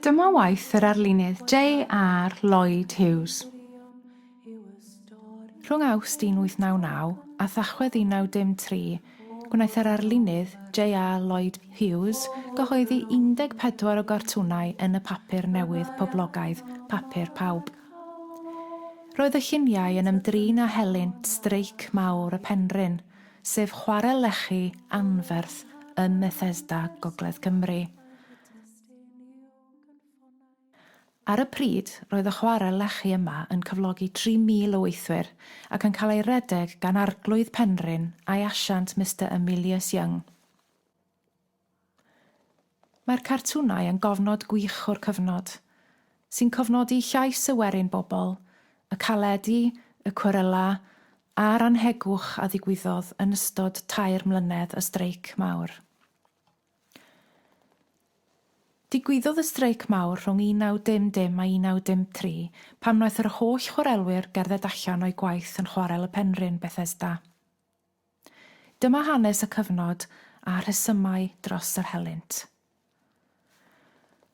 Dyma waith yr arlunydd J.R.Hughes. Rhwng Awst 1899 a Thachwedd 1903, gwnaeth yr arlunydd J.R.Hughes gyhoeddi 14 o gartwnau yn y papur newydd poblogaidd Papur Pawb. Roedd y lluniau yn ymdrin â helynt Streic Fawr y Penrhyn, sef Chwarel LleCHI anferth ym Bethesda, Gogledd Cymru. Ar y pryd, roedd y chwarel LleCHI yma yn cyflogi 3,000 o weithwyr ac yn cael ei redeg gan arglwydd Penrhyn a'i asiant Mr Emilius Young. Mae'r cartwnau yn gofnod gwych o'r cyfnod, sy'n cofnodi llais y werin bobol, y caledi, y cwrela, a'r anhegwch a ddigwyddodd yn ystod 2 mlynedd y Streic Fawr. Digwyddodd y Streic Fawr rhwng 1910 a 1913 pan wnaeth yr holl chwarelwyr gerdded allan o'i gwaith yn Chwarel y Penrhyn, Bethesda. Dyma hanes y cyfnod a rhesymau dros yr helynt.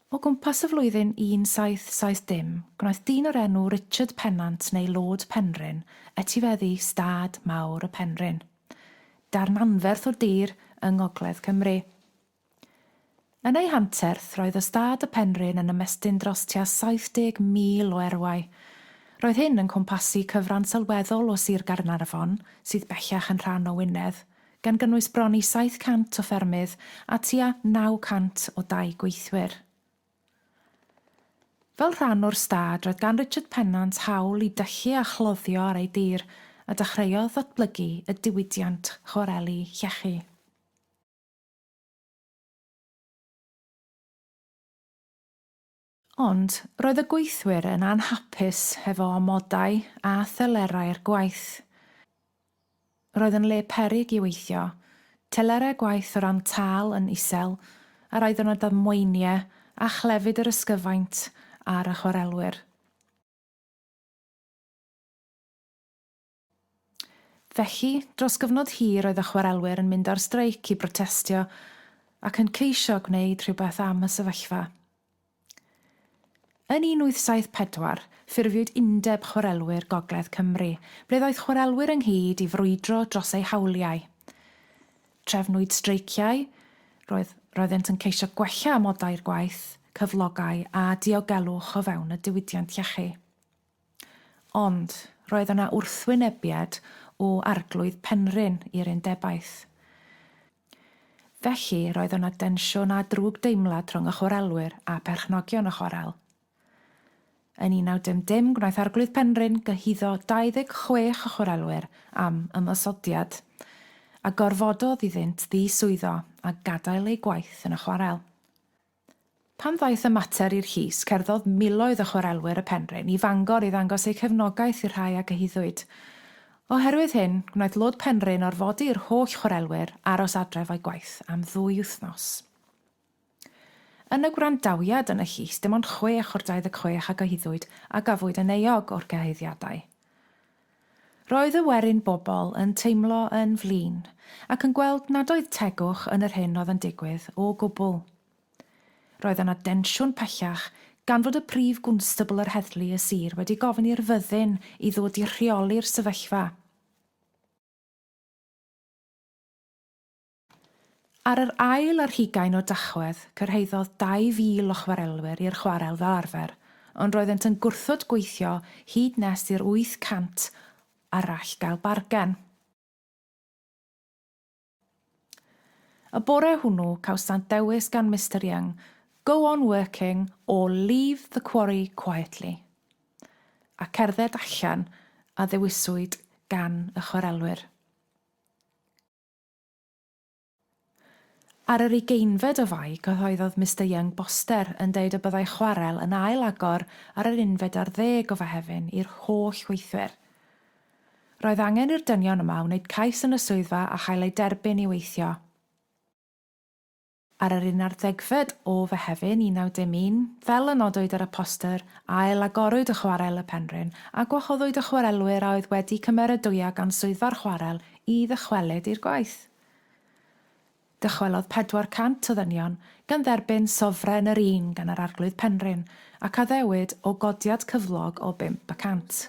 O gwmpas y flwyddyn 1770, gwnaeth dyn o'r enw Richard Pennant neu Lord Penrhyn etifeddu Stad Mawr y Penrhyn, darn anferth o'r dir yng Ngogledd Cymru. Yn ei hanterth, roedd y Stad y Penrhyn yn ymestyn dros tua 70,000 o erwau. Roedd hyn yn cwmpasu cyfran sylweddol o Sir Gaernarfon, sydd bellach yn rhan o Wynedd, gan gynnwys bron i 700 o ffermydd a tua 900 o dai gweithwyr. Fel rhan o'r stad, roedd gan Richard Pennant hawl i dyllu a chloddio ar ei dir a dechreuodd ddatblygu y diwydiant chwareli LleCHI. Ond roedd y gweithwyr yn anhapus hefo amodau a telerau'r gwaith. Roedd yn le peryg i weithio, telerau gwaith o ran tâl yn isel, a roedd yno damweiniau a chlefyd yr ysgyfaint ar y chwarelwyr. Felly, dros gyfnod hir oedd y chwarelwyr yn mynd ar streic i brotestio ac yn ceisio gwneud rhywbeth am y sefyllfa. Yn 1874, ffurfiwyd undeb chwarelwyr Gogledd Cymru, ble ddoedd chwarelwyr ynghyd i frwydro dros eu hawliau. Trefnwyd streiciau, roeddent yn ceisio gwella amodau'r gwaith, cyflogau a diogelwch o fewn y diwydiant LleCHI. Ond roedd yna wrthwynebiad o arglwydd Penrhyn i'r undebaeth. Felly roedd yna densiwn a drwg deimlad rhwng y chwarelwyr a perchnogion y chwarel. Yn 1910, gwnaeth arglwydd Penrhyn gyhuddo 26 o chwarelwyr am ymosodiad, a gorfododd iddynt ddiswyddo a gadael ei gwaith yn y chwarel. Pan ddaeth y mater i'r llys, cerddodd miloedd o chwarelwyr y Penrhyn i Fangor i ddangos eu cefnogaeth i'r rhai a gyhuddwyd. Oherwydd hyn, gwnaeth Lord Penrhyn orfodi'r holl chwarelwyr aros adref o'i gwaith am 2 wythnos. Yn y gwrandawiad yn y llys, dim ond 6 o'r 26 a gyhuddwyd a gafwyd yn euog o'r gyhoeddiadau. Roedd y werin bobol yn teimlo yn flin ac yn gweld nad oedd tegwch yn yr hyn oedd yn digwydd o gwbl. Roedd yna densiwn pellach gan fod y prif gwnstabl yr heddlu y sir wedi gofyn i'r fyddin i ddod i rheoli'r sefyllfa. Ar yr ail ar 20 o Dachwedd, cyrhaeddodd 2,000 o chwarelwyr i'r chwarel fel arfer, ond roeddent yn gwrthod gweithio hyd nes i'r 800 arall gael bargen. Y bore hwnnw cawsant dewis gan Mr Young, "Go on working or leave the quarry quietly", a cerdded allan a ddewiswyd gan y chwarelwyr. Ar yr 20fed o Fai, cyhoeddodd Mr Young boster yn deud y byddai chwarel yn ail-agor ar yr 11 o Fehefin i'r holl weithwyr. Roedd angen i'r dynion yma wneud cais yn y swyddfa a chael ei derbyn i weithio. Ar yr 11fed o Fehefin 1911, fel y nodwyd ar y poster, ail-agorwyd y Chwarel y Penrhyn a gwahoddwyd y chwarelwyr a oedd wedi cymeradwyo gan swyddfa'r chwarel i ddychwelyd i'r gwaith. Dychwelodd 400 o ddynion gan dderbyn sofren yr un gan yr arglwydd Penrhyn ac addewid o godiad cyflog o 500.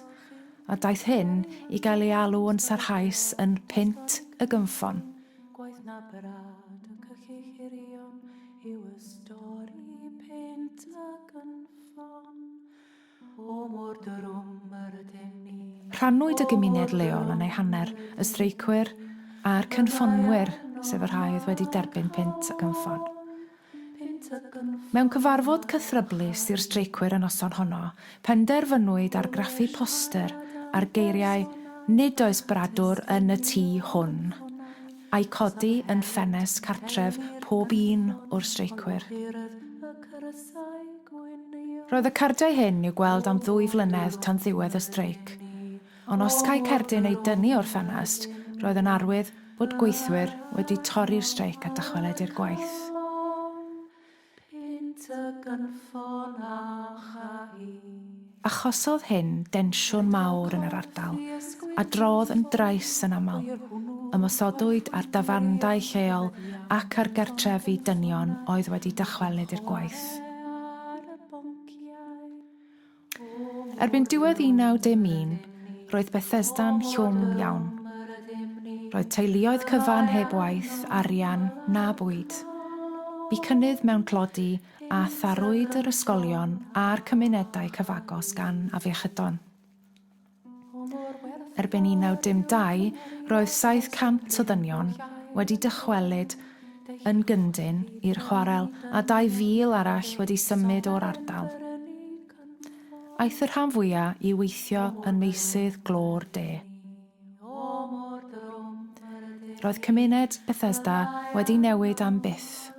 A daeth hyn i gael ei alw yn sarhaus yn Punt y Gynffon. Rhannwyd y gymuned leol yn ei hanner, y streicwyr a'r cynffonwyr, sef y rhai oedd wedi derbyn Punt y Gynffon. Mewn cyfarfod cythryblus i'r streicwyr yn noson honno, penderfynwyd argraffu poster ar geiriau "Nid oes bradwr yn y tŷ hwn", a'i codi yn ffenest cartref pob un o'r streicwyr. Roedd y cardiau hyn i'w gweld am 2 flynedd tan ddiwedd y streic, ond os cael cerdyn ei dynnu o'r ffenest, roedd yn arwydd bod gweithwyr wedi torri'r streic a dychweled i'r gwaith. Achosodd hyn densiwn mawr yn yr ardal, a drodd yn drais yn aml, ymosodwyd ar dafarndau lleol ac ar gartrefi dynion oedd wedi dychwelyd i'r gwaith. Erbyn diwedd 1911, roedd Bethesda'n llwm iawn. Roedd teuluoedd cyfan heb waith, arian na bwyd. Bu cynnydd mewn clodi a tharwyd yr ysgolion a'r cymunedau cyfagos gan afiechydon. Erbyn 1912, roedd 700 o ddynion wedi dychwelyd yn gyndyn i'r chwarel a 2,000 arall wedi symud o'r ardal. Aeth y rhan fwyaf i weithio yn meysydd glo'r de. Roedd cymuned Bethesda wedi newid am byth